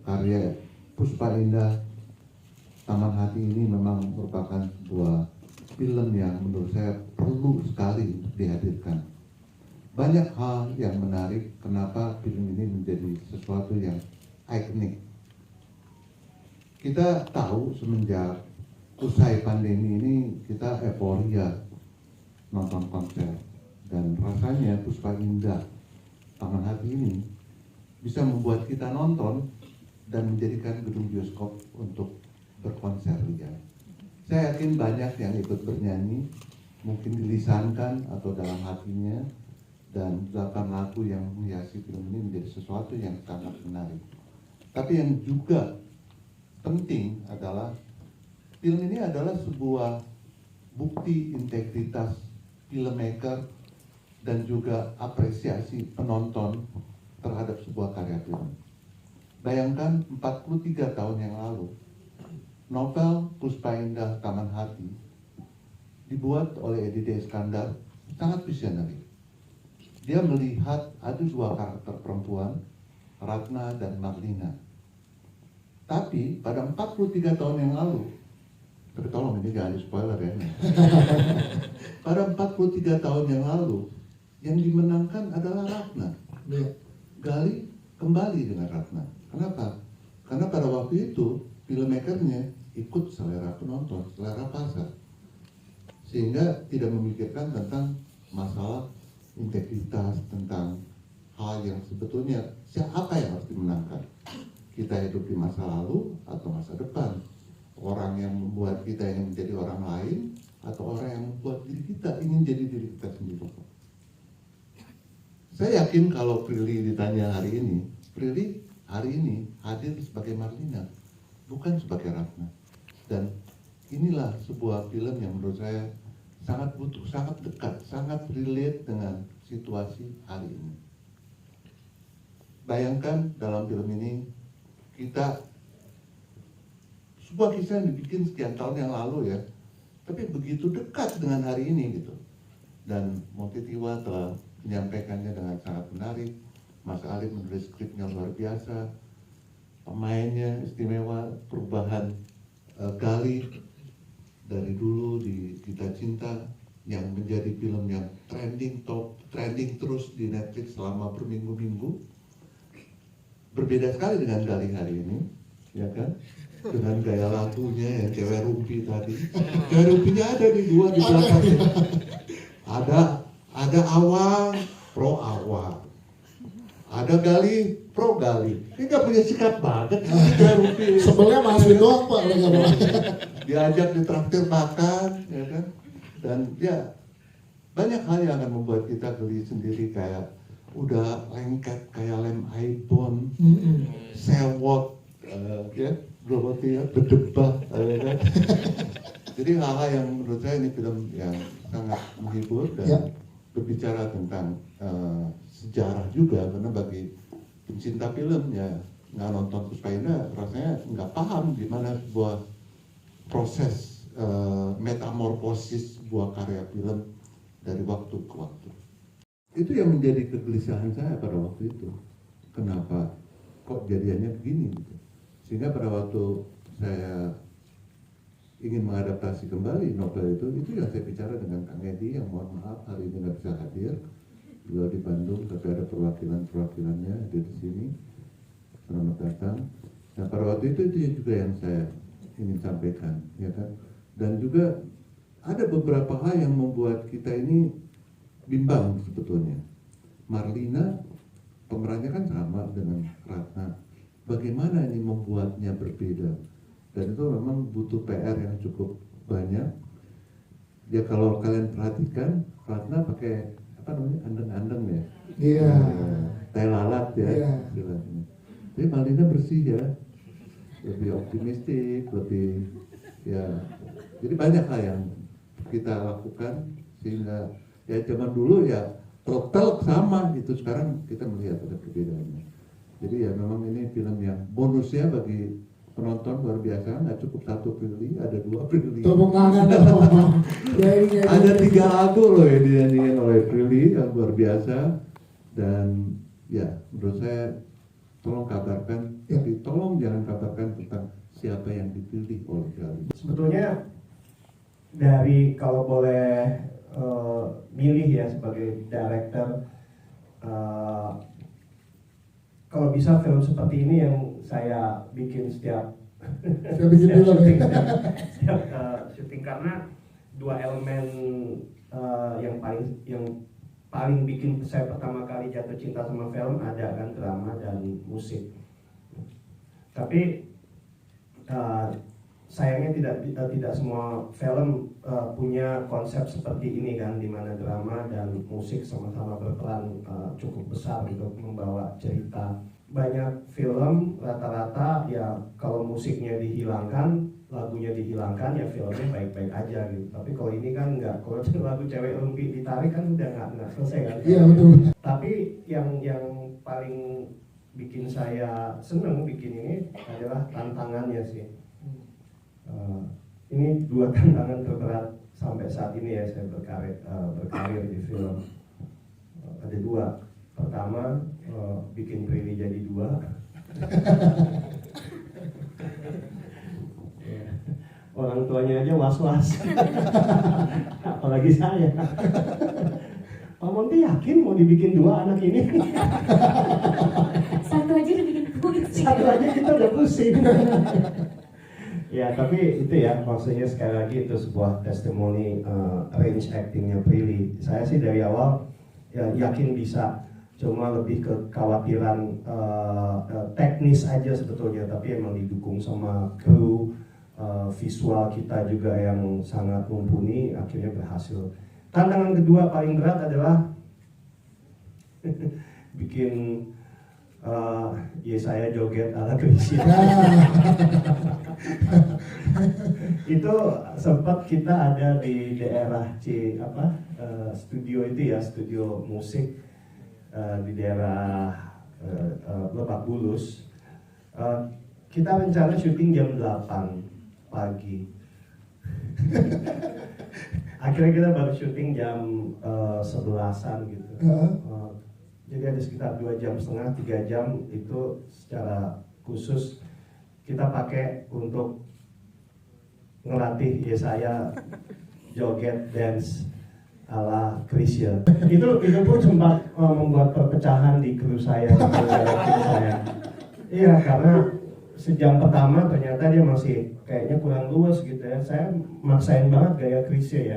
karya Puspa Indah Taman Hati ini memang merupakan sebuah film yang menurut saya perlu sekali dihadirkan. Banyak hal yang menarik kenapa film ini menjadi sesuatu yang ikonik. Kita tahu semenjak usai pandemi ini kita euforia nonton konser, dan rasanya Puspa Indah Taman Hati ini bisa membuat kita nonton dan menjadikan gedung bioskop untuk berkonser liar. Saya yakin banyak yang ikut bernyanyi, mungkin dilisankan atau dalam hatinya, dan 8 lagu yang menghiasi film ini menjadi sesuatu yang sangat menarik. Tapi yang juga penting adalah film ini adalah sebuah bukti integritas filmmaker dan juga apresiasi penonton terhadap sebuah karya film. Bayangkan 43 tahun yang lalu, novel Puspa Indah Taman Hati dibuat oleh Edi D. Iskandar, sangat visionary. Dia melihat ada 2 karakter perempuan, Ratna dan Marlina. Tapi pada 43 tahun yang lalu, tapi tolong ini jangan di spoiler ya. Pada 43 tahun yang lalu, yang dimenangkan adalah Ratna. Gali kembali dengan Ratna. Kenapa? Karena pada waktu itu filmmakernya ikut selera penonton, selera pasar, sehingga tidak memikirkan tentang masalah integritas, tentang hal yang sebetulnya siapa yang harus dimenangkan. Kita hidup di masa lalu atau masa depan, orang yang membuat kita ingin menjadi orang lain atau orang yang membuat diri kita ingin jadi diri kita sendiri. Saya yakin kalau Prilly ditanya hari ini, Prilly hari ini hadir sebagai Marlina, bukan sebagai Ratna. Dan inilah sebuah film yang menurut saya sangat butuh, sangat dekat, sangat relate dengan situasi hari ini. Bayangkan dalam film ini kita sebuah kisah yang dibikin sekian tahun yang lalu ya, tapi begitu dekat dengan hari ini gitu. Dan Montitiwa telah menyampaikannya dengan sangat menarik. Mas Alif menulis skripnya luar biasa, pemainnya istimewa, perubahan Gali dari dulu di Kita Cinta yang menjadi film yang trending terus di Netflix selama berminggu-minggu, berbeda sekali dengan Gali hari ini, ya kan? Dengan gaya lagunya yang cewek rumpi tadi, cewek rumpinya ada di 2 di belakang. Ada Awang pro Awang, ada Gali pro Gali. Ini nggak punya sikap banget cewek rumpi. Sebenarnya masih doang Pak, diajak ditraktir makan, ya kan? Dan ya banyak hal yang akan membuat kita geli sendiri, kayak udah lengket kayak lem iPhone, sewot, ya, berarti ya, berdebat, ya kan? Jadi hal-hal yang menurut saya ini film yang sangat menghibur dan berbicara tentang sejarah juga, karena bagi pencinta film ya nggak nonton Puspa Indah rasanya nggak paham gimana sebuah proses metamorfosis sebuah karya film dari waktu ke waktu. Itu yang menjadi kegelisahan saya pada waktu itu. Kenapa kok jadiannya begini gitu. Sehingga pada waktu saya ingin mengadaptasi kembali novel itu yang saya bicara dengan Kang Edi, yang mohon maaf hari ini nggak bisa hadir. Beliau di Bandung, tapi ada perwakilannya di sini. Selamat datang. Nah pada waktu itu juga yang saya ingin sampaikan, ya kan. Dan juga ada beberapa hal yang membuat kita ini bimbang sebetulnya. Marlina pemerannya kan sama dengan Ratna. Bagaimana ini membuatnya berbeda? Dan itu memang butuh PR yang cukup banyak. Ya kalau kalian perhatikan, Ratna pakai apa namanya, andeng-andeng ya. Iya. Tai lalat ya. Iya. Tapi Marlina bersih ya, lebih optimistik, lebih ya. Jadi banyak hal yang kita lakukan sehingga ya zaman dulu ya telok sama itu, sekarang kita melihat ada perbedaannya. Jadi ya memang ini film yang bonusnya bagi penonton luar biasa, nggak cukup 1 Prilly, ada 2 Prilly. Tepuk tangan dong. Ada 3 lagu loh yang dinyanyiin oleh Prilly yang luar biasa, dan ya menurut saya tolong kabarkan, tapi tolong jangan kabarkan tentang siapa yang dipilih oleh kalian. Sebetulnya dari kalau boleh milih ya sebagai director, kalau bisa film seperti ini yang saya bikin setiap syuting, syuting karena dua elemen yang paling bikin saya pertama kali jatuh cinta sama film ada kan, drama dan musik. Tapi sayangnya tidak semua film punya konsep seperti ini kan, di mana drama dan musik sama-sama berperan cukup besar untuk membawa cerita. Banyak film rata-rata ya kalau musiknya dihilangkan, lagunya dihilangkan, ya filmnya baik-baik aja gitu. Tapi kalau ini kan enggak, kalau lagu Cewek Lumpi ditarik kan udah nggak selesai kan. Iya betul. Tapi yang paling bikin saya seneng bikin ini adalah tantangannya sih. Ini dua tantangan terberat sampai saat ini ya saya berkarir di film. Ada dua. Pertama, bikin Prilly jadi dua. Orang tuanya aja was-was. Apalagi saya. Pak Monty yakin mau dibikin dua anak ini? Satu aja udah bikin pusing. Satu aja kita udah pusing. Ya, tapi itu ya, maksudnya sekali lagi itu sebuah testimoni range actingnya Prilly. Saya sih dari awal ya, yakin bisa, cuma lebih ke kekhawatiran teknis aja sebetulnya, tapi emang didukung sama kru, visual kita juga yang sangat mumpuni, akhirnya berhasil. Tantangan kedua paling berat adalah bikin saya joget ala Krisya. Itu sempat kita ada di daerah studio itu ya, studio musik di daerah Lebak Bulus. Kita rencana syuting jam 8 pagi. Akhirnya kita baru syuting jam 11-an gitu. Jadi ada sekitar 2,5 jam, 3 jam itu secara khusus kita pakai untuk ngelatih saya joget dance ala Krisya. Itu pun sempat membuat perpecahan di kru saya. Iya, karena sejam pertama ternyata dia masih kayaknya kurang luas gitu ya. Saya maksain banget gaya Krisya ya.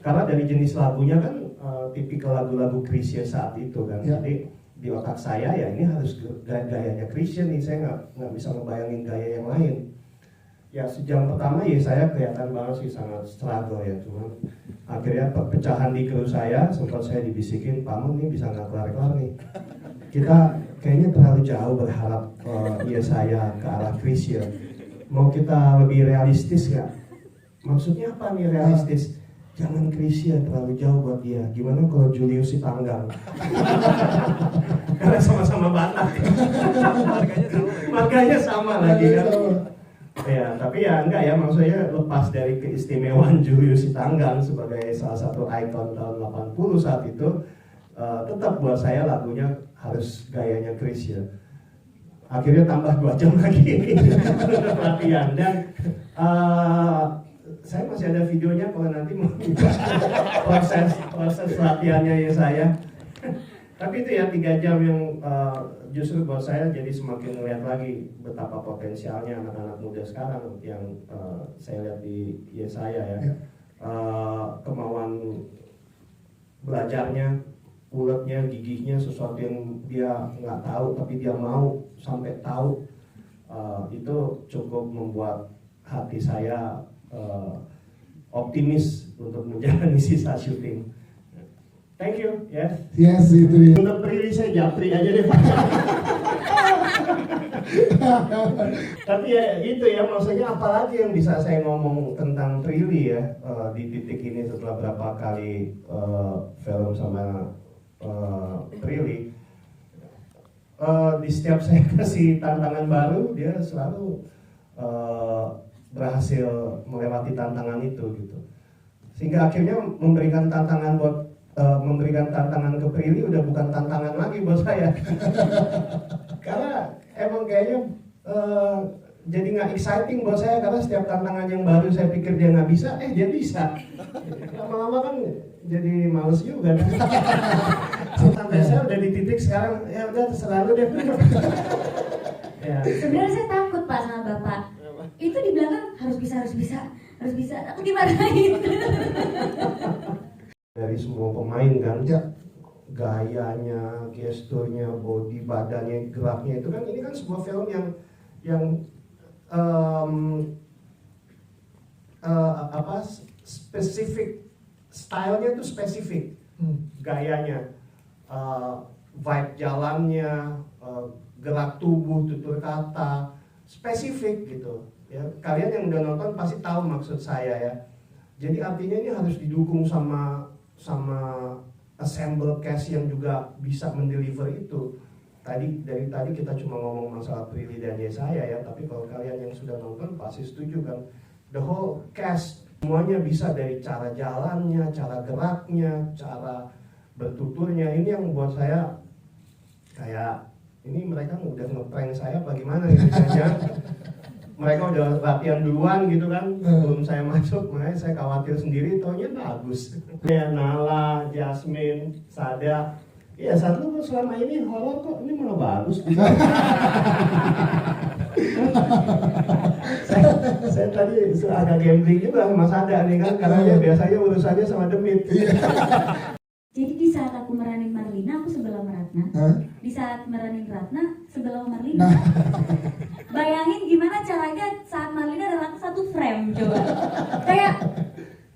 Karena dari jenis lagunya kan tipikal lagu-lagu Krisya saat itu kan. Ya. Jadi di otak saya ya ini harus gayanya Krisya nih. Saya nggak bisa ngebayangin gaya yang lain. Ya sejam pertama ya saya kelihatan banget sih sangat struggle ya. Cuman akhirnya perpecahan di kru saya, sempat saya dibisikin, Pak Mon ini bisa nggak kelar-kelar nih. Kita kayaknya terlalu jauh berharap saya ke arah Krisya. Mau kita lebih realistis nggak? Maksudnya apa nih realistis? Jangan Krisya terlalu jauh buat dia. Gimana kalau Julius Sitanggang? Karena sama-sama Batak. Marganya sama lagi kan. Ya, tapi ya enggak ya, maksudnya lepas dari keistimewaan Julius Sitanggang sebagai salah satu ikon tahun 80 saat itu, tetap buat saya lagunya harus gayanya Krisya. Akhirnya tambah 2 jam lagi latihan dan saya masih ada videonya kalau nanti mau proses latihannya ya saya. Tapi itu ya 3 jam yang justru buat saya jadi semakin melihat lagi betapa potensialnya anak-anak muda sekarang yang saya lihat di Yesaya ya. Kemauan belajarnya, uletnya, gigihnya, sesuatu yang dia nggak tahu tapi dia mau sampai tahu, itu cukup membuat hati saya optimis untuk menjalani sisa syuting. Thank you, yes. Yes, itu dia. Untuk Prilly saya japri aja deh Pak. Tapi ya itu ya, maksudnya apalagi yang bisa saya ngomong tentang Prilly ya di titik ini setelah berapa kali film sama Prilly. Di setiap saya kasih tantangan baru, dia selalu berhasil melewati tantangan itu gitu. Sehingga akhirnya memberikan tantangan ke Prilly udah bukan tantangan lagi buat saya. Karena kayaknya jadi nggak exciting buat saya, karena setiap tantangan yang baru saya pikir dia nggak bisa, dia bisa. Lama-lama kan jadi males juga kan. Sampai saya udah di titik sekarang, ya udah terserah lu deh. Ya. Sebenarnya saya takut Pak sama Bapak. Itu di belakang harus bisa, aku dimarahin. Dari semua pemain kan, gayanya, gesturnya, body, badannya, geraknya itu kan, ini kan sebuah film yang spesifik, stylenya tuh spesifik, gayanya, vibe jalannya, gerak tubuh, tutur kata, spesifik gitu. Ya, kalian yang udah nonton pasti tahu maksud saya ya. Jadi artinya ini harus didukung sama assemble cast yang juga bisa mendeliver itu. Dari tadi kita cuma ngomong masalah Prilly dan Yesaya ya, tapi kalau kalian yang sudah nonton pasti setuju kan, the whole cast semuanya bisa, dari cara jalannya, cara geraknya, cara bertuturnya. Ini yang buat saya kayak, ini mereka udah nge-prank saya bagaimana gitu saja. Mereka udah latihan duluan gitu kan, sebelum saya masuk, makanya saya khawatir sendiri, taunya bagus. Ya, Nala, Jasmine, Sada, ya Sada lu selama ini horor kok, ini malah bagus. saya tadi agak gambling juga sama Sada nih kan, karena dia biasanya urusannya sama Demit. Jadi di saat aku meranin Marlina, aku sebelah Ratna. Di saat meranin Ratna, sebelah Marlina. Bayangin gimana caranya saat Marlina dan Ratna satu frame, coba. Kayak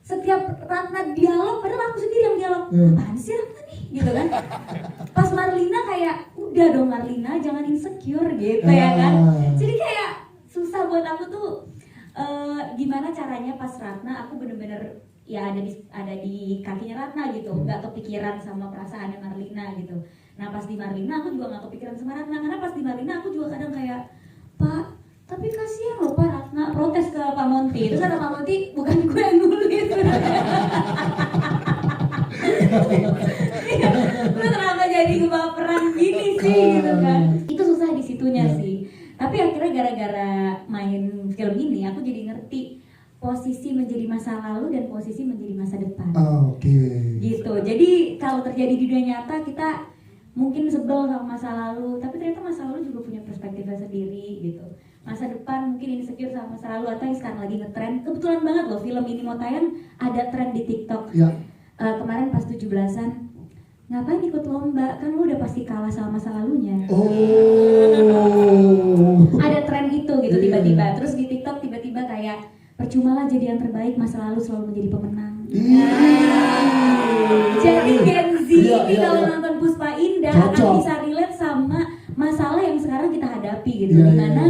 setiap Ratna dialog, padahal aku sendiri yang dialog. Apaan sih Ratna nih? Gitu kan. Pas Marlina kayak, udah dong Marlina, jangan insecure gitu ya kan. Jadi kayak susah buat aku tuh, gimana caranya pas Ratna aku bener-bener ya ada di kakinya Ratna gitu, nggak kepikiran sama perasaannya Marlina gitu. Nah pas di Marlina aku juga nggak kepikiran sama Ratna, karena pas di Marlina aku juga kadang kayak, Pak, tapi kasihan loh Pak Ratna, protes ke Pak Monty. Terus kata Pak Monty, bukan gue yang nulis. Lu kenapa jadi kebaperan gini sih gitu kan. Itu susah di situnya sih. Tapi akhirnya gara-gara main film ini aku jadi ngerti posisi menjadi masa lalu dan posisi menjadi masa depan. Gitu. Jadi kalau terjadi di dunia nyata kita mungkin sebel sama masa lalu, tapi ternyata masa lalu juga punya perspektifnya sendiri gitu. Masa depan mungkin insecure sama masa lalu, atau yang sekarang lagi ngetren. Kebetulan banget loh film ini mau tayang, ada tren di TikTok. Kemarin pas 17-an, ngapain ikut lomba? Kan lu udah pasti kalah sama masa lalunya. Ada tren itu gitu tiba-tiba. Terus di TikTok tiba-tiba kayak, percumalah jadi yang terbaik, masa lalu selalu menjadi pemenang. Jadi Gen Z ini kalau nonton Puspa Indah akan bisa relate sama masalah yang sekarang kita hadapi gitu. Dimana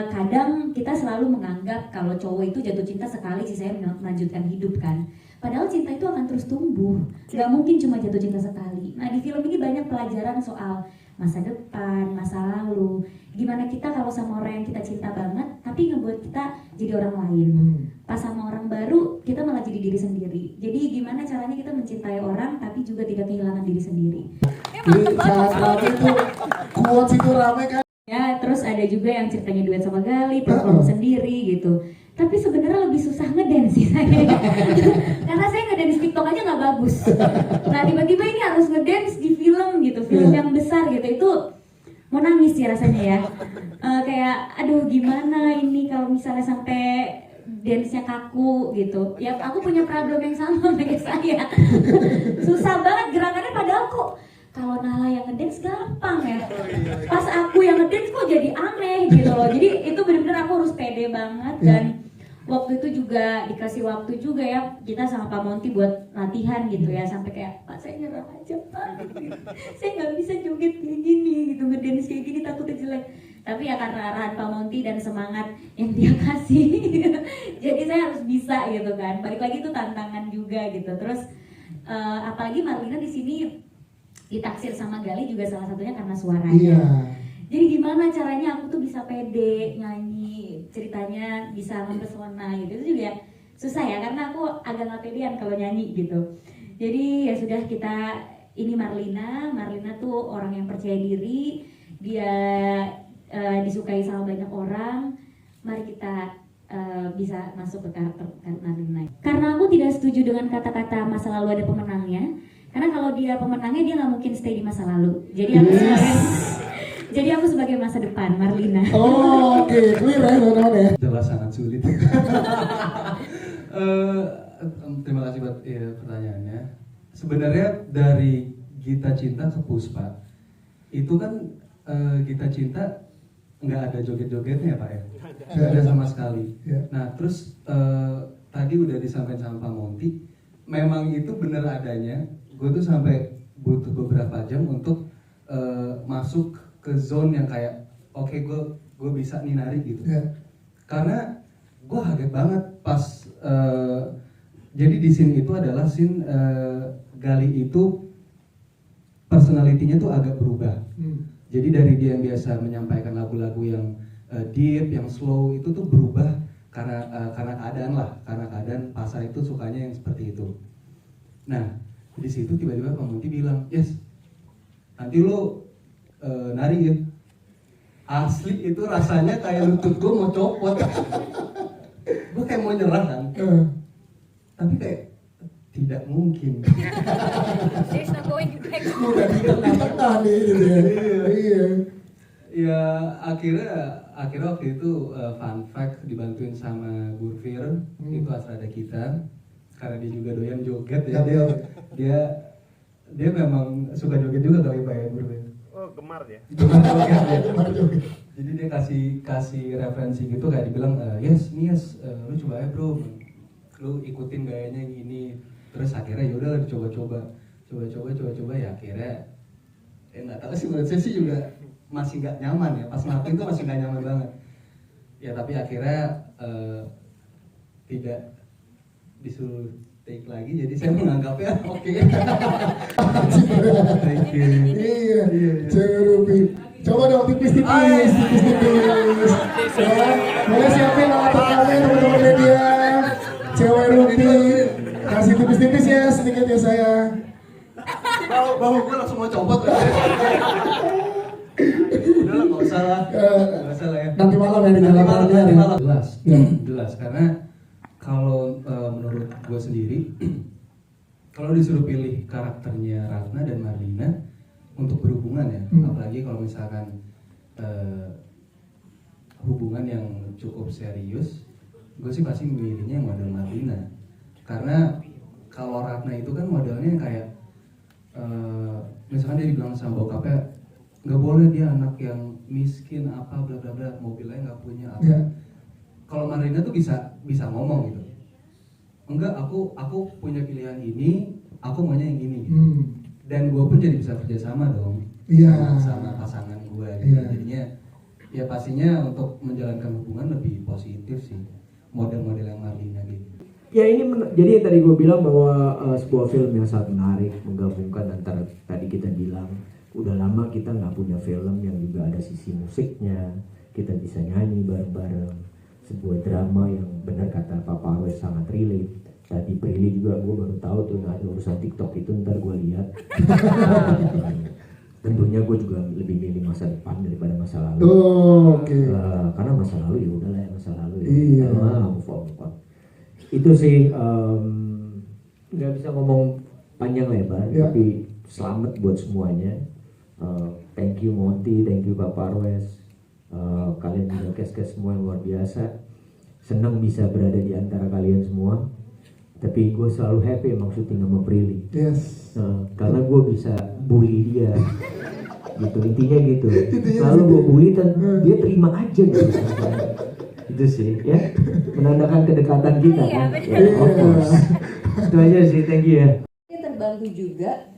kadang kita selalu menganggap kalau cowok itu jatuh cinta sekali sisanya melanjutkan hidup kan. Padahal cinta itu akan terus tumbuh, gak mungkin cuma jatuh cinta sekali. Nah di film ini banyak pelajaran soal masa depan, masa lalu. Gimana kita kalau sama orang yang kita cinta banget, tapi ngebuat kita jadi orang lain. Pas sama orang baru, kita malah jadi diri sendiri. Jadi gimana caranya kita mencintai orang, tapi juga tidak kehilangan diri sendiri. Jadi saat itu quotes itu rame kan? Ya, terus ada juga yang ceritanya duet sama Gali, perform sendiri gitu. Tapi sebenarnya lebih susah ngedance sih saya. Karena saya ngedance TikTok aja nggak bagus. Nah tiba-tiba ini harus ngedance di film gitu, film yang besar gitu. Itu mau nangis ya rasanya ya. Kayak aduh gimana ini kalau misalnya sampai dance-nya kaku gitu. Ya aku punya problem yang sama kayak saya. Susah banget gerakannya, padahal kok kalau Nala yang ngedance gampang ya. Pas aku yang ngedance kok jadi aneh gitu loh. Jadi itu benar-benar aku harus pede banget. Dan waktu itu juga dikasih waktu juga ya, kita sama Pak Monty buat latihan gitu ya. Sampai kayak, Pak saya nyerah aja Pak, saya nggak bisa joget kayak gini gitu, ngedance kayak gini takutnya jelek. Tapi ya karena arahan Pak Monty dan semangat yang dia kasih, jadi saya harus bisa gitu kan. Balik lagi itu tantangan juga gitu. Terus apalagi Marlina di sini ditaksir sama Gali juga salah satunya karena suaranya. Jadi gimana caranya aku tuh bisa pede nyanyi, ceritanya bisa mempesona gitu. Itu juga susah ya, karena aku agak gak pedean kalau nyanyi gitu. Jadi ya sudah, kita ini Marlina tuh orang yang percaya diri. Dia disukai sama banyak orang, mari kita bisa masuk ke karakter Marlina. Karena aku tidak setuju dengan kata-kata masa lalu ada pemenangnya, karena kalau dia pemenangnya dia nggak mungkin stay di masa lalu. Jadi aku sebagai masa depan Marlina. Oh, oke, clear ya teman-teman ya. Jelas sangat sulit. Terima kasih buat pertanyaannya. Sebenarnya dari Gita Cinta ke Puspa itu kan Gita Cinta nggak ada joget-jogetnya Pak ya, nggak ada sama sekali. Nah terus tadi udah disampaikan sama Pak Monty, memang itu bener adanya. Gue tuh sampai butuh beberapa jam untuk masuk ke zone yang kayak oke, gue bisa nih nari gitu. Karena gue kaget banget pas jadi di scene itu adalah scene Gali itu personalitinya tuh agak berubah. Jadi dari dia yang biasa menyampaikan lagu-lagu yang deep, yang slow itu tuh berubah karena keadaan pasar itu sukanya yang seperti itu. Nah di situ tiba-tiba Pak Monty bilang, yes, nanti lo nari ya. Asli itu rasanya kayak lutut gue mau copot. Gue kayak mau nyerah kan. Tapi kayak tidak mungkin. There's no going back. Udah di tengah-tengah nih gitu ya. Iya. Ya akhirnya waktu itu fun fact dibantuin sama Gurfir, itu asrada kita. Karena dia juga doyan joget ya. Dia memang suka joget juga kali Pak ya Gurfir. Oh, gemar dia. Gemar joget. Jadi dia kasih referensi gitu kayak dibilang yes, lu coba aja bro, lu ikutin gayanya yang ini. Terus akhirnya yaudah dicoba-coba ya akhirnya nggak tahu sih, menurut saya sih juga masih nggak nyaman ya, pas ngelakuin itu masih nggak nyaman banget ya, tapi akhirnya tidak disuruh take lagi, jadi saya menganggapnya oke. Thank you. Iya, cewek Ruby. Coba dong tipis-tipis. Ya, boleh siapin alat tangannya teman-teman media. Cewek Ruby. Kasih tipis-tipis ya sedikit ya saya. Bahu gue langsung mau copot. Udah lah, nggak usah lah ya. Nanti malam ya di dalam nanti malam. Jelas karena kalau menurut gue sendiri, kalau disuruh pilih karakternya Ratna dan Marlina untuk berhubungan ya, apalagi kalau misalkan hubungan yang cukup serius, gue sih pasti memilihnya model Marlina. Karena kalau Ratna itu kan modelnya kayak misalkan dia dibilang sama bokapnya nggak boleh dia anak yang miskin apa bla bla bla, mobilnya nggak punya apa. Kalau Marlina tuh bisa ngomong gitu, enggak, aku punya pilihan ini, aku maunya yang ini gitu. Dan gue pun jadi bisa kerjasama dong sama pasangan gue gitu. Jadinya ya pastinya untuk menjalankan hubungan lebih positif sih model-model yang Marlina gitu. Ya ini jadi tadi gue bilang bahwa sebuah film yang sangat menarik menggabungkan antara tadi kita bilang udah lama kita nggak punya film yang juga ada sisi musiknya, kita bisa nyanyi bareng-bareng, sebuah drama yang benar kata Papa Arwes sangat relate. Tadi Prilly juga gue baru tahu tuh ada urusan TikTok itu, ntar gue lihat. Tentunya gue juga lebih milih masa depan daripada masa lalu. Karena masa lalu ya udahlah ya, masa lalu ya. Move on. Itu sih nggak bisa ngomong panjang lebar, tapi selamat buat semuanya. Thank you Monty, thank you Bapak Arwes. Kalian juga kes-kes semua yang luar biasa. Senang bisa berada di antara kalian semua. Tapi gue selalu happy emang syuting sama Prilly. Karena gue bisa bully dia. Gitu, intinya gitu. Selalu gue bully dan dia terima aja gitu. Itu sih ya, menandakan kedekatan kita kan. Itu aja sih, thank you ya. Terbantu juga,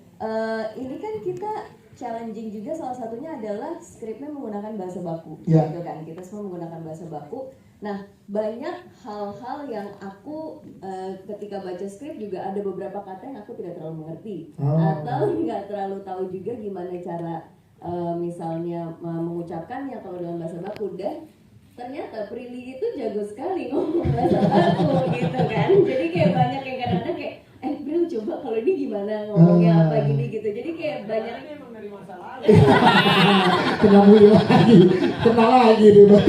ini kan kita challenging juga, salah satunya adalah skripnya menggunakan bahasa baku, gitu kan. Kita semua menggunakan bahasa baku. Nah, banyak hal-hal yang aku ketika baca skrip juga ada beberapa kata yang aku tidak terlalu mengerti, atau nggak terlalu tahu juga gimana cara misalnya mengucapkannya kalau dalam bahasa baku. Dan ternyata Prilly itu jago sekali ngomong bahasa baku gitu kan. Jadi kayak banyak yang kadang-kadang kayak Pril coba kalau ini gimana ngomongnya apa gini gitu. Jadi kayak banyak emang dari masa lalu. Kena bully lagi. Kena lagi nih Bang.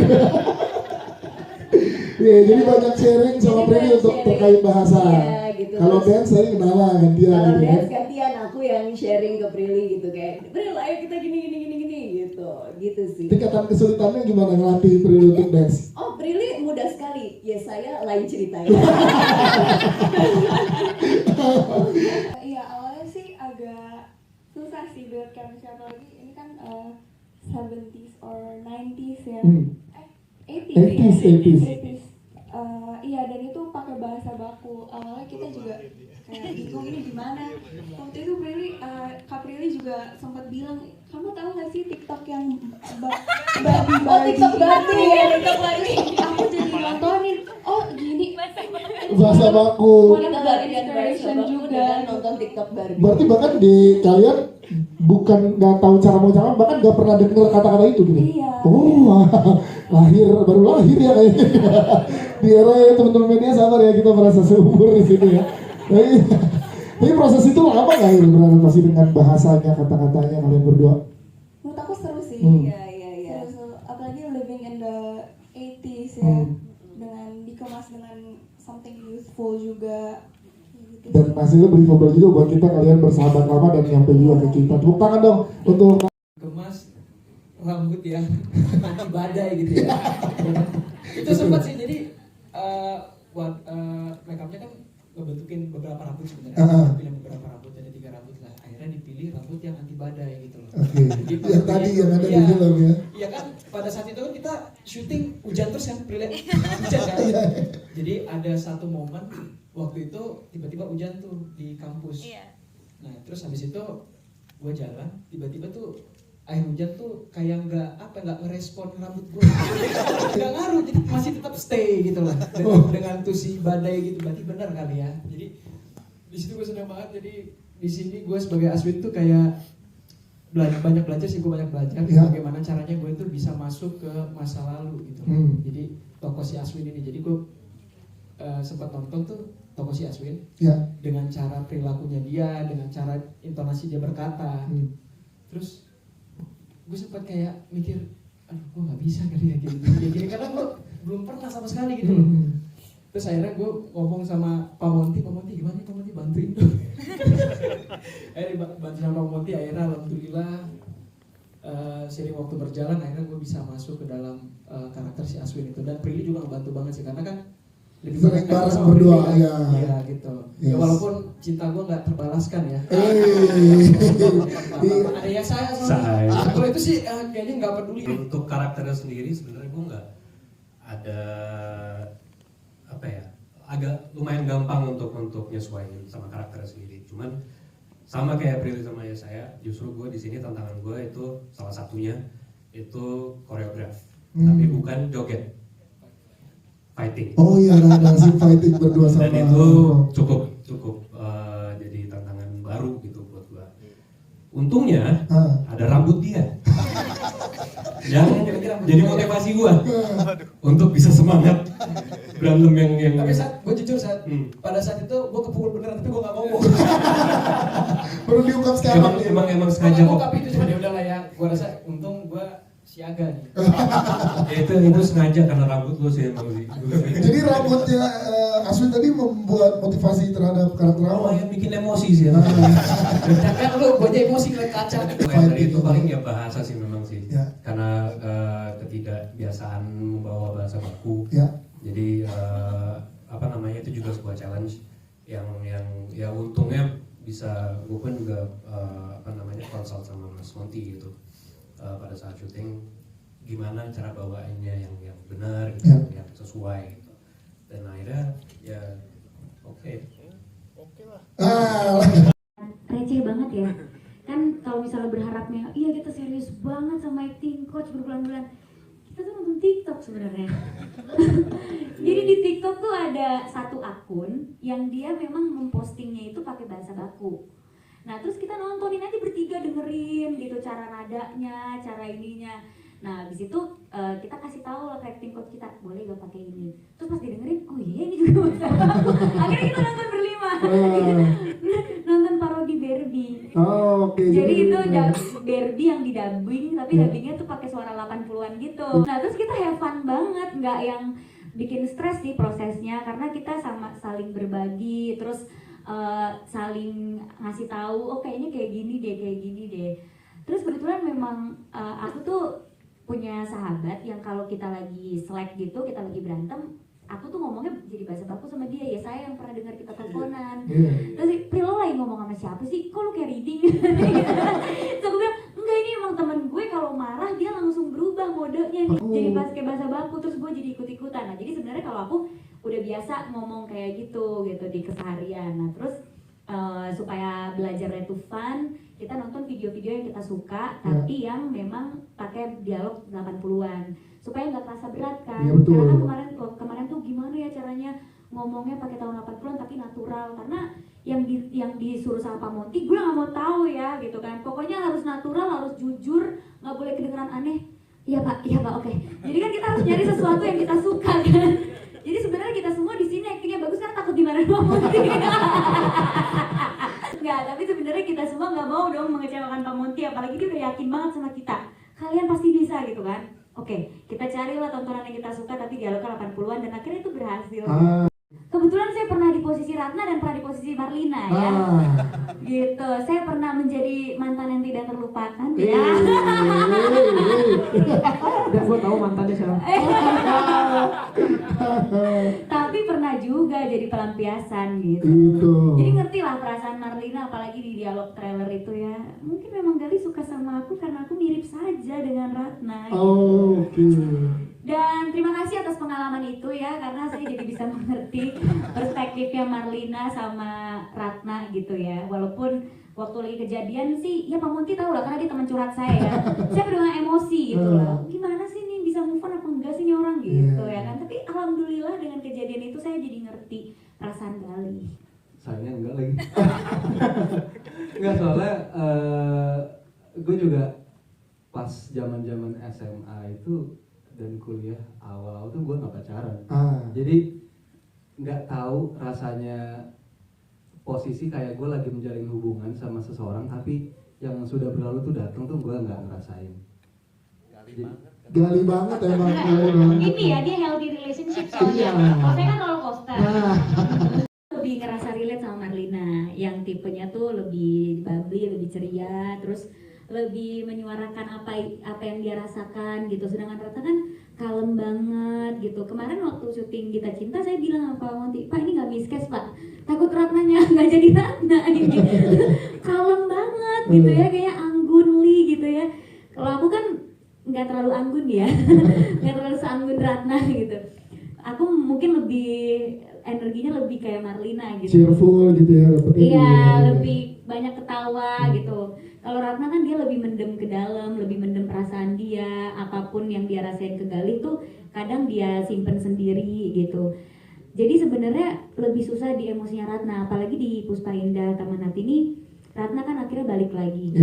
Iya, jadi banyak sharing sama Prilly untuk terkait bahasa. Iya, gitu. Kalau dance saya kenalan gantian Kalau gitu ya. dance gantian aku yang sharing ke Prilly gitu kayak, Pril ayo kita gini gitu sih. Tingkatan kesulitannya gimana ngelatih Prilly untuk dance? Oh, Prilly mudah sekali. Ya saya lain cerita ya. Iya, awalnya sih agak susah sih build chemistry, apalagi ini kan 70s or 90s ya. 80s. Iya, dan itu pakai bahasa baku. Awalnya kita juga kayak bingung ini gimana. Waktu itu Kak Prilly juga sempat bilang, kamu tahu nggak sih TikTok yang babi? Oh, TikTok Barbie ya, Iya. TikTok Barbie. Aku jadi nontonin. Oh gini. Bahasa baku. Kita latihan bahasa baku juga. dengan nonton TikTok Barbie. Berarti bahkan di kalian bukan nggak tahu cara mengucapkan, bahkan nggak pernah dengar kata-kata itu gitu. Iya. Oh, baru lahir ya kayaknya. Di era ya teman-teman media sabar ya, kita merasa seumur di sini ya. Tapi proses itu lama nggak ya beradaptasi dengan bahasanya, kata-katanya kalian berdua? Menurut aku seru sih. Iya. Seru, apalagi living in the 80s ya, dengan dikemas dengan something youthful juga gitu. Dan hasilnya believable juga buat kita, kalian bersahabat lama dan nyampe juga ke kita. Tepuk tangan dong untuk kemas rambut ya anti badai gitu ya. Itu sempat sih, jadi make upnya kan ngebentukin beberapa rambut sebenarnya. Pilih beberapa rambut, ada 3 rambut lah. Akhirnya dipilih rambut yang anti badai gitu loh. Oke. Gitu. Yang tadi yang ada di film ya. Iya kan, pada saat itu kan kita syuting hujan terus kan, hujan kan. Jadi ada satu momen waktu itu tiba-tiba hujan tuh di kampus. Nah terus habis itu gue jalan, tiba-tiba tuh air hujan tuh kayak nggak ngerespon rambut gue, nggak ngaruh, jadi masih tetap stay gitu lah dengan tuh si badai gitu. Berarti benar kali ya. Jadi di situ gue senang banget. Jadi di sini gue sebagai Aswin tuh kayak banyak belajar sih, gue banyak belajar bagaimana caranya gue tuh bisa masuk ke masa lalu gitu. Jadi tokoh si Aswin ini, jadi gue sempat nonton tuh tokoh si Aswin dengan cara perilakunya dia, dengan cara intonasi dia berkata. Terus gue sempat kayak mikir, aduh gue nggak bisa kali ya gini karena gue belum pernah sama sekali gitu. Terus akhirnya gue ngomong sama Pak Monty gimana nih Pak Monty, bantuin dong. Akhirnya bantu sama Pak Monty, akhirnya alhamdulillah seiring waktu berjalan akhirnya gue bisa masuk ke dalam karakter si Aswin itu. Dan Prilly juga ngebantu banget sih, karena kan lebih sering bareng berdua ya. Iya gitu. Ya walaupun cinta gue nggak terbalaskan ya. Ada yang saya. Kalau itu sih kayaknya nggak peduli. Untuk karakternya sendiri sebenarnya gue nggak ada apa ya, agak lumayan gampang untuk nyesuaiin sama karakternya sendiri. Cuman sama kayak Prilly sama ya saya, justru gue di sini tantangan gue itu salah satunya itu koreograf, tapi bukan joget. Fighting. Oh iya, ada scene fighting berdua sama. Dan itu cukup jadi tantangan baru gitu buat gua. Untungnya ada rambut dia yang jadi motivasi gua untuk bisa semangat berantem yang. Tapi gue jujur pada saat itu gue kepukul beneran, tapi gue nggak ngomong. Perlu diungkap sekarang. Emang sengaja kok. Tapi itu cuma ya udahlah ya. Gue rasa untung gue siaga nih. itu sengaja karena rambut lo sih emang sih. Jadi rambutnya Aswin tadi membuat motivasi terhadap karakter awal. Yang bikin emosi sih. Kan lu gue aja emosi ngeliat kaca. Itu paling ya bahasa sih memang sih. Karena ketidakbiasaan membawa bahasa baku. Jadi itu juga sebuah challenge yang ya untungnya bisa gue pun juga consult sama Mas Monty gitu. Pada saat syuting gimana cara bawainnya yang benar gitu, yang sesuai gitu. Dan akhirnya ya oke lah. Receh banget ya. Kan kalau misalnya berharapnya, iya kita serius banget sama acting coach berbulan-bulan. Kita tuh nonton TikTok sebenarnya. Jadi di TikTok tuh ada satu akun yang dia memang mempostingnya itu pakai bahasa baku. Nah terus kita nontonin aja bertiga, dengerin gitu cara nadanya, cara ininya. Nah habis itu kita kasih tahu lah ke acting coach kita, boleh gak pakai ini. Terus pas didengerin, oh iya ini juga bahasa baku. Akhirnya kita nonton berlima. Nonton parodi Barbie. Oke. Jadi itu Barbie yang didubbing, tapi dubbingnya tuh pakai suara 80-an gitu. Nah terus kita have fun banget, nggak yang bikin stres sih prosesnya, karena kita sama saling berbagi, terus saling ngasih tahu, oh kayaknya kayak gini deh. Terus kebetulan memang aku tuh punya sahabat yang kalau kita lagi slack gitu, kita lagi berantem, aku tuh ngomongnya jadi bahasa baku sama dia, ya saya yang pernah dengar kita teleponan. Terus Pri, lo lagi ngomong sama siapa sih? Kok lo kayak reading? Terus aku bilang, enggak, ini emang temen gue kalau marah dia langsung berubah modenya nih, jadi kayak bahasa baku, terus gue jadi ikut-ikutan. Nah jadi sebenarnya kalau aku udah biasa ngomong kayak gitu di keseharian. Nah terus supaya belajarnya tuh fun, kita nonton video-video yang kita suka, tapi yang memang pakai dialog 80-an supaya nggak terasa berat kan. Karena kan kemarin tuh gimana ya caranya ngomongnya pakai tahun 80-an tapi natural, karena yang disuruh sama Pak Monty gue nggak mau tahu ya gitu kan. Pokoknya harus natural, harus jujur, nggak boleh kedengeran aneh. Iya pak, oke. Jadi kan kita harus nyari sesuatu yang kita suka kan. Jadi sebenarnya kita semua di sini aktingnya bagus karena takut dimarahin Pak Monty. Enggak, tapi sebenarnya kita semua nggak mau dong mengecewakan Pak Monty, apalagi dia udah yakin banget sama kita. Kalian pasti bisa gitu kan. Oke, kita carilah tontonan yang kita suka tapi dialognya 80-an dan akhirnya itu berhasil. Kebetulan saya pernah di posisi Ratna dan pernah di posisi Marlina ya. Gitu. Saya pernah menjadi mantan yang tidak terlupakan ya. Udah gue tahu mantannya siapa. Tapi pernah juga jadi pelampiasan gitu. Jadi ngerti lah perasaan Marlina, apalagi di dialog trailer itu ya. Mungkin memang Gali suka sama aku karena aku mirip saja dengan Ratna gitu. Dan terima kasih atas pengalaman itu ya, karena saya jadi bisa mengerti perspektifnya Marlina sama Ratna gitu ya. Walaupun waktu lagi kejadian sih, ya Pak Monty tahu lah karena dia teman curhat saya ya. Saya benar emosi gitu lah. Gimana sih nih bisa move on apa enggak sih nih orang gitu ya kan. Tapi alhamdulillah dengan kejadian itu saya jadi ngerti perasaan Gali. Sayangnya enggak lagi. Enggak, soalnya gue juga pas zaman SMA itu dan kuliah awal tuh gue nggak pacaran. Jadi nggak tahu rasanya posisi kayak gue lagi menjalin hubungan sama seseorang tapi yang sudah berlalu tuh datang tuh gue nggak ngerasain. Gali banget emang. Ini ya dia healthy relationship soalnya. Kalau saya kan roller coaster. Lebih ngerasa relate sama Marlina yang tipenya tuh lebih bubbly, lebih ceria, terus lebih menyuarakan apa yang dia rasakan gitu. Sedangkan Ratna kan kalem banget gitu. Kemarin waktu syuting Gita Cinta saya bilang sama Pak Monty, Pak ini nggak miskes Pak, takut Ratnanya nggak jadi Ratna gitu. Kalem banget gitu ya, kayak anggunly gitu ya. Kalau aku kan nggak terlalu anggun ya, nggak terlalu seanggun Ratna gitu. Aku mungkin energinya lebih kayak Marlina gitu. Cheerful gitu ya. Iya, lebih banyak ketawa gitu. Kalau Ratna kan dia lebih mendem ke dalam, lebih mendem perasaan dia, apapun yang dia rasain ke Gali tuh kadang dia simpen sendiri gitu. Jadi sebenarnya lebih susah di emosinya Ratna, apalagi di Puspa Indah Taman Hati ini, Ratna kan akhirnya balik lagi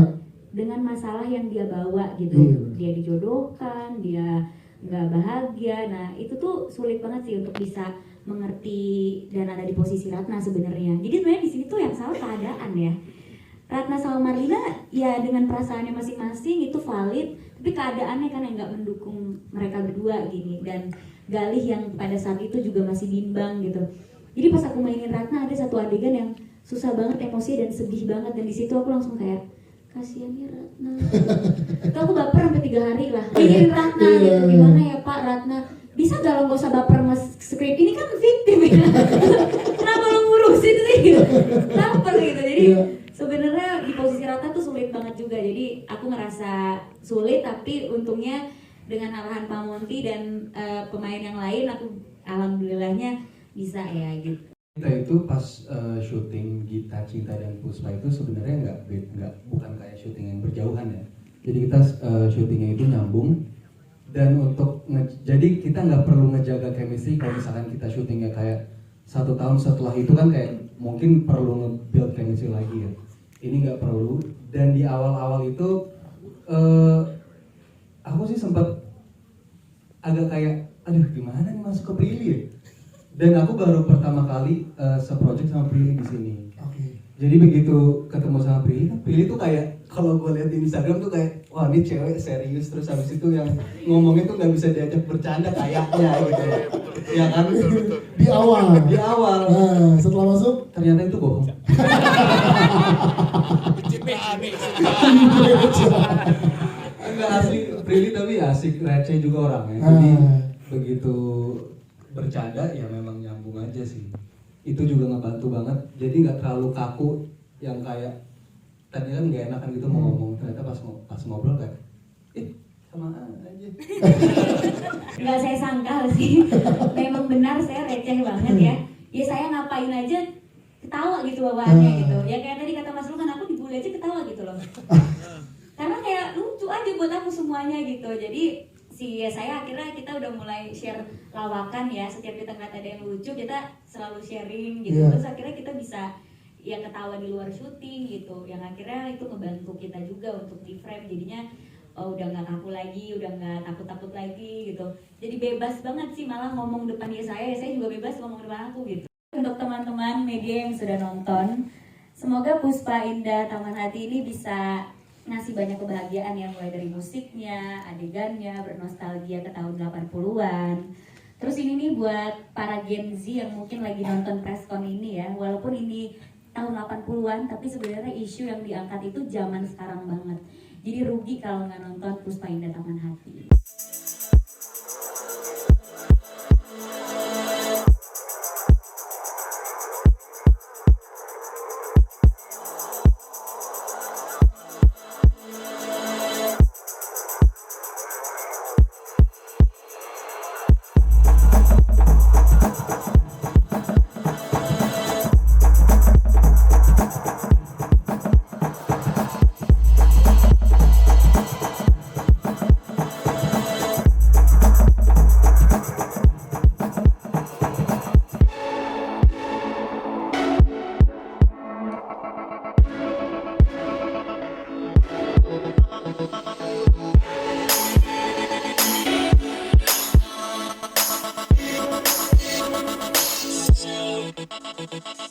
dengan masalah yang dia bawa gitu. Dia dijodohkan, dia nggak bahagia. Nah itu tuh sulit banget sih untuk bisa mengerti dan ada di posisi Ratna sebenarnya. Jadi sebenarnya di sini tuh yang salah keadaan ya. Ratna sama Marlina ya dengan perasaannya masing-masing itu valid, tapi keadaannya kan yang nggak mendukung mereka berdua gini. Dan Galih yang pada saat itu juga masih bimbang gitu. Jadi pas aku mainin Ratna ada satu adegan yang susah banget emosi dan sedih banget, dan di situ aku langsung kayak kasihan ya Ratna. Itu aku baper sampai 3 hari lah. Mikirin Ratna gitu, gimana ya Pak Ratna? Bisa gak lo gak usah baper mas skrip ini kan victim ya. Kenapa lo ngurusin sih gitu? Baper gitu. Jadi sebenarnya di posisi Ratna tuh sulit banget juga. Jadi aku ngerasa sulit, tapi untungnya dengan arahan Pak Monty dan pemain yang lain aku alhamdulillahnya bisa ya gitu. Kita itu pas syuting Gita Cinta dan Puspa itu sebenarnya bukan kayak syuting yang berjauhan ya. Jadi kita syutingnya itu nyambung, dan jadi kita nggak perlu ngejaga chemistry kalau misalkan kita syutingnya kayak 1 tahun setelah itu kan kayak mungkin perlu nge-build chemistry lagi ya. Ini nggak perlu, dan di awal-awal itu aku sih sempat agak kayak aduh gimana nih masuk ke Prilly ya. Dan aku baru pertama kali seproject sama Prilly di sini. Jadi begitu ketemu sama Prilly tuh kayak kalau gue lihat di Instagram tuh kayak wah ini cewek serius, terus habis itu yang ngomongnya tuh nggak bisa diajak bercanda kayaknya gitu. Ya kan? Di awal. Di awal. Nah, setelah masuk ternyata itu bohong. Enggak asli Prilly tapi asik, receh juga orangnya. Jadi begitu bercanda ya memang nyambung aja sih. Itu juga ngebantu banget. Jadi nggak terlalu kaku yang kayak tadi kan nggak enakan gitu mau ngomong, ternyata pas ngobrol kayak sama aja. Nggak saya sangkal sih. Memang benar saya receh banget ya. Ya saya ngapain aja ketawa gitu bawaannya gitu. Ya kayak tadi kata Mas Lukan, aku dibully aja ketawa gitu loh. Karena kayak lucu aja buat aku semuanya gitu. Jadi saya akhirnya kita udah mulai share lawakan ya. Setiap kita ngeliat ada yang lucu kita selalu sharing gitu. Terus akhirnya kita bisa ya ketawa di luar syuting gitu. Yang akhirnya itu ngebantu kita juga untuk di frame. Jadinya udah nggak kaku lagi, udah nggak takut-takut lagi gitu. Jadi bebas banget sih malah ngomong depan dia saya juga bebas ngomong depan aku gitu. Untuk teman-teman media yang sudah nonton, semoga Puspa Indah Taman Hati ini bisa ngasih banyak kebahagiaan ya, mulai dari musiknya, adegannya, bernostalgia ke tahun 80-an. Terus ini nih buat para Gen Z yang mungkin lagi nonton preskon ini ya, walaupun ini tahun 80-an, tapi sebenarnya isu yang diangkat itu zaman sekarang banget. Jadi rugi kalau nggak nonton Puspa Indah Taman Hati. We'll be right back.